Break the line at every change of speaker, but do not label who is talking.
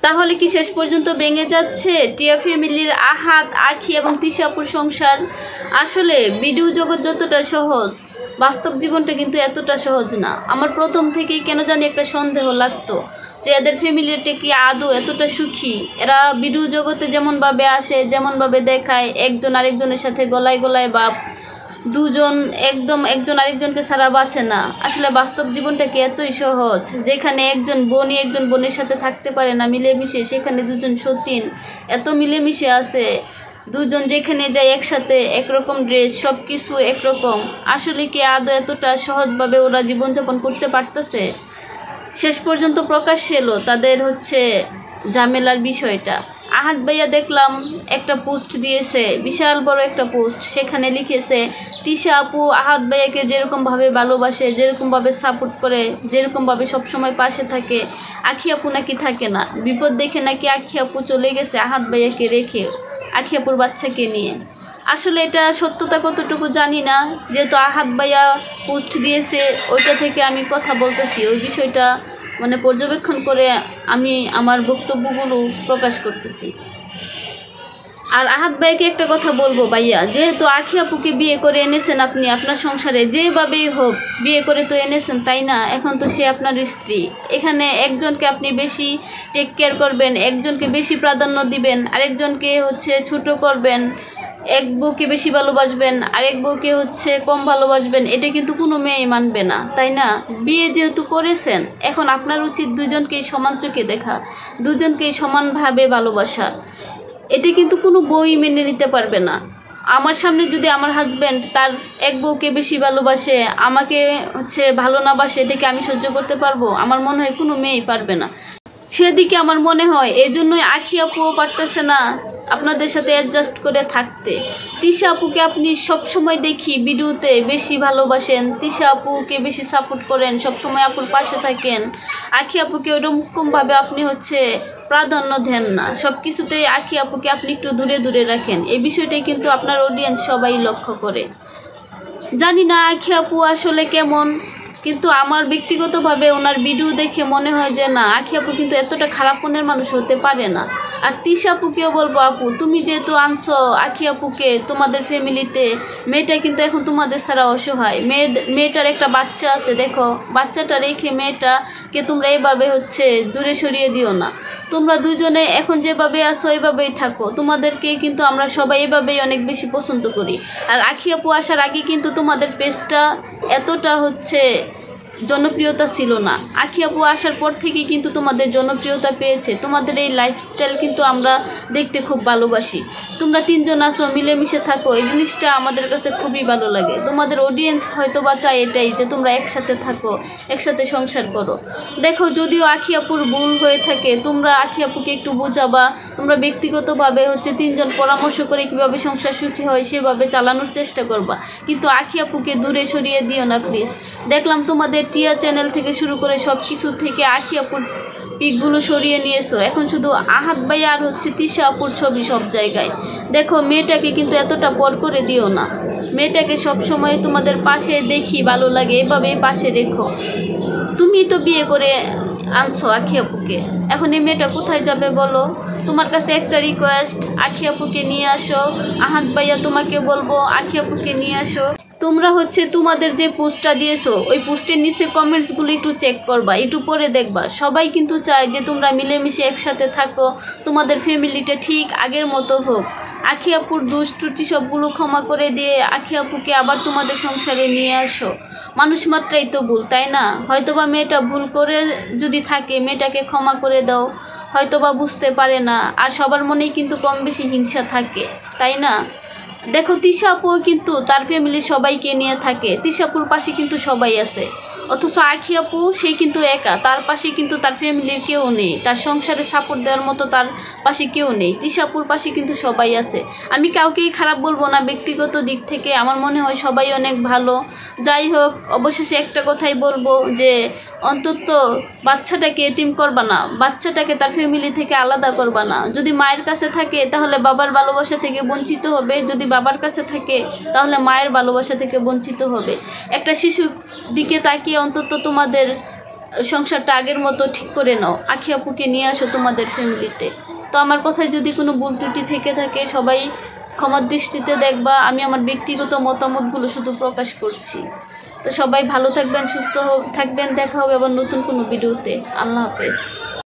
তাহলে কি শেষ পর্যন্ত ভেঙে যাচ্ছে টিয়া ফ্যামিলির আহাদ, আখি এবং তিশাপুর সংসার? আসলে ভিডিও জগৎ যতটা সহজ, বাস্তব জীবনটা কিন্তু এতটা সহজ না। আমার প্রথম থেকেই কেন জানি একটা সন্দেহ লাগতো যে এদের ফ্যামিলিটা কি আদৌ এতটা সুখী। এরা ভিডিও জগতে যেমনভাবে আসে, যেমনভাবে দেখায়, একজন আরেকজনের সাথে গলায় গলায় বাপ, দুজন একদম একজন আরেকজনকে ছাড়া বাঁচে না। আসলে বাস্তব জীবনটা কি এতই সহজ? যেখানে একজন বোনই একজন বোনের সাথে থাকতে পারে না মিলেমিশে, সেখানে দুজন সতীন এত মিলেমিশে আছে। দুজন যেখানে যায় একসাথে, একরকম ড্রেস, সব কিছু একরকম। আসলে কি আদৌ এতটা সহজভাবে ওরা জীবনযাপন করতে পারতেছে? শেষ পর্যন্ত প্রকাশ এলো তাদের ঝামেলার বিষয়টা। আহাদ ভাইয়া দেখলাম একটা পোস্ট দিয়েছে, বিশাল বড় একটা পোস্ট। সেখানে লিখেছে তিশা আপু আহাদ ভাইয়াকে যেরকমভাবে ভালোবাসে, যেরকমভাবে সাপোর্ট করে, যেরকমভাবে সবসময় পাশে থাকে, আখি আপু নাকি থাকে না। বিপদ দেখে নাকি আখি আপু চলে গেছে আহাদ ভাইয়াকে রেখে, আখি আপুর বাচ্চাকে নিয়ে। আসলে এটা সত্যতা কতটুকু জানি না, যেহেতু আহাদ ভাইয়া পোস্ট দিয়েছে ওইটা থেকে আমি কথা বলতেছি, ওই বিষয়টা পর্যবেক্ষণ করে আমি আমার বক্তব্যগুলো প্রকাশ করতেছি। আর আহাদ ভাইকে একটা কথা বলবো, ভাইয়া যেহেতু আখি আপুকে বিয়ে করে এনেছেন আপনি আপনার সংসারে, যেভাবেই হোক বিয়ে করে তো এনেছেন, তাই না? এখন তো সে আপনার স্ত্রী। এখানে একজনকে আপনি বেশি টেক কেয়ার করবেন, একজনকে বেশি প্রাধান্য দিবেন, আরেকজনকে ছোট করবেন, এক বউকে বেশি ভালোবাসবেন, আরেক বউকে কম ভালোবাসবেন, এটা কিন্তু কোনো মেয়েই মানবে না, তাই না? বিয়ে যেহেতু করেছেন, এখন আপনার উচিত দুজনকেই সমান চোখে দেখা, দুজনকেই সমানভাবে ভালোবাসা। এটা কিন্তু কোনো বউই মেনে নিতে পারবে না। আমার সামনে যদি আমার হাজব্যান্ড তার এক বউকে বেশি ভালোবাসে, আমাকে ভালো না বাসে, এটাকে আমি সহ্য করতে পারবো? আমার মনে হয় কোনো মেয়েই পারবে না। সেদিকে আমার মনে হয় এই জন্যই আখি আপুও পারতেছে না আপনাদের সাথে অ্যাডজাস্ট করে থাকতে। তিশা আপুকে আপনি সবসময় দেখি ভিডিওতে বেশি ভালোবাসেন, তিশা আপুকে বেশি সাপোর্ট করেন, সবসময় আপুর পাশে থাকেন। আখি আপুকে ওরকমভাবে আপনি প্রাধান্য দেন না, সব কিছুতেই আখি আপুকে আপনি একটু দূরে দূরে রাখেন। এই বিষয়টাই কিন্তু আপনার অডিয়েন্স সবাই লক্ষ্য করে। জানি না আখি আপু আসলে কেমন, কিন্তু আমার ব্যক্তিগতভাবে ওনার ভিডিও দেখে মনে হয় যে না, আখি আপু কিন্তু এতটা খারাপ মনের মানুষ হতে পারে না। আর তিশা আপুকেও বলবো, আপু তুমি যেহেতু আনছো আখি আপুকে তোমাদের ফ্যামিলিতে, মেয়েটা কিন্তু এখন তোমাদের ছাড়া অসহায়। মেয়েটার একটা বাচ্চা আছে, দেখো বাচ্চাটা রেখে মেয়েটাকে তোমরা এইভাবে দূরে সরিয়ে দিও না। তোমরা দুজনে এখন যেভাবে আছো এইভাবেই থাকো, তোমাদেরকে কিন্তু আমরা সবাই এভাবেই অনেক বেশি পছন্দ করি। আর আখি আপু আসার আগে কিন্তু তোমাদের পেজটা এতটা জনপ্রিয়তা ছিল না। আখি আপু আসার পর থেকেই কিন্তু তোমাদের জনপ্রিয়তা পেয়েছে। তোমাদের এই লাইফস্টাইল কিন্তু আমরা দেখতে খুব ভালোবাসি। তোমরা তিনজন আসো, মিলেমিশে থাকো, এই জিনিসটা আমাদের কাছে খুবই ভালো লাগে। তোমাদের অডিয়েন্স হয়তো বা চায় এটাই, যে তোমরা একসাথে থাকো, একসাথে সংসার করো। দেখো যদিও আখি আপুর ভুল হয়ে থাকে, তোমরা আখি আপুকে একটু বোঝাবা। তোমরা ব্যক্তিগতভাবে তিনজন পরামর্শ করে কীভাবে সংসার সুখী হয় সেভাবে চালানোর চেষ্টা করবা, কিন্তু আখি আপুকে দূরে সরিয়ে দিও না প্লিজ। দেখলাম তোমাদের টিয়া চ্যানেল থেকে শুরু করে সব কিছু থেকে আখি আপুর পিকগুলো সরিয়ে নিয়েছো, এখন শুধু আহাদ ভাই আর তিশা আপুর ছবি সব জায়গায়। দেখো মেয়েটাকে কিন্তু এতটা পর করে দিও না, মেয়েটাকে সবসময় তোমাদের পাশে দেখি ভালো লাগে, এভাবে পাশে রেখো। তুমি তো বিয়ে করে আনছো আখি আপুকে, এখন এই মেয়েটা কোথায় যাবে বলো? তোমার কাছে একটা রিকোয়েস্ট, আখি আপুকে নিয়ে আসো। আহাদ ভাইয়া তোমাকে বলবো আখি আপুকে নিয়ে আসো। তোমরা তোমাদের যে পোস্টটা দিয়েছো ওই পোস্টের নিচে কমেন্টসগুলো একটু চেক করবা, একটু পরে দেখবা। সবাই কিন্তু চায় যে তোমরা মিলেমিশে একসাথে থাকো, তোমাদের ফ্যামিলিটা ঠিক আগের মতো হোক। আখি আপুর দোষ ত্রুটি সবগুলো ক্ষমা করে দিয়ে আখি আপুকে আবার তোমাদের সংসারে নিয়ে আসো। মানুষ মাত্রাই তো ভুল, তাই না? হয়তোবা মেয়েটা ভুল করে যদি থাকে, মেয়েটাকে ক্ষমা করে দাও। হয়তোবা বুঝতে পারে না, আর সবার মনেই কিন্তু কম বেশি হিংসা থাকে, তাই না? দেখো তিশা আপুও কিন্তু তার ফ্যামিলির সবাইকে নিয়ে থাকে, তিশা আপুর পাশে কিন্তু সবাই আছে। অথচ আখি আপু সে কিন্তু একা, তার পাশে কিন্তু তার ফ্যামিলির কেউ নেই, তার সংসারে সাপোর্ট দেওয়ার মতো তার পাশে কেউ নেই। তিশা আপুর পাশে কিন্তু সবাই আছে। আমি কাউকেই খারাপ বলবো না, ব্যক্তিগত দিক থেকে আমার মনে হয় সবাই অনেক ভালো। যাই হোক, অবশেষে একটা কথাই বলবো যে অন্তত বাচ্চাটাকে এতিম করবা না, বাচ্চাটাকে তার ফ্যামিলি থেকে আলাদা করবা না। যদি মায়ের কাছে থাকে তাহলে বাবার ভালোবাসা থেকে বঞ্চিত হবে, যদি বাবার কাছে থাকে তাহলে মায়ের ভালোবাসা থেকে বঞ্চিত হবে। একটা শিশুর দিকে তাকিয়ে অন্তত তোমাদের সংসারটা আগের মতো ঠিক করে নাও, আখি আপুকে নিয়ে আসো তোমাদের ফ্যামিলিতে। তো আমার কথায় যদি কোনো ভুল ত্রুটি থেকে থাকে সবাই ক্ষমার দৃষ্টিতে দেখবা। আমি আমার ব্যক্তিগত মতামতগুলো শুধু প্রকাশ করছি। তো সবাই ভালো থাকবেন, সুস্থ থাকবেন, দেখা হবে আবার নতুন কোনো ভিডিওতে। আল্লাহ হাফেজ।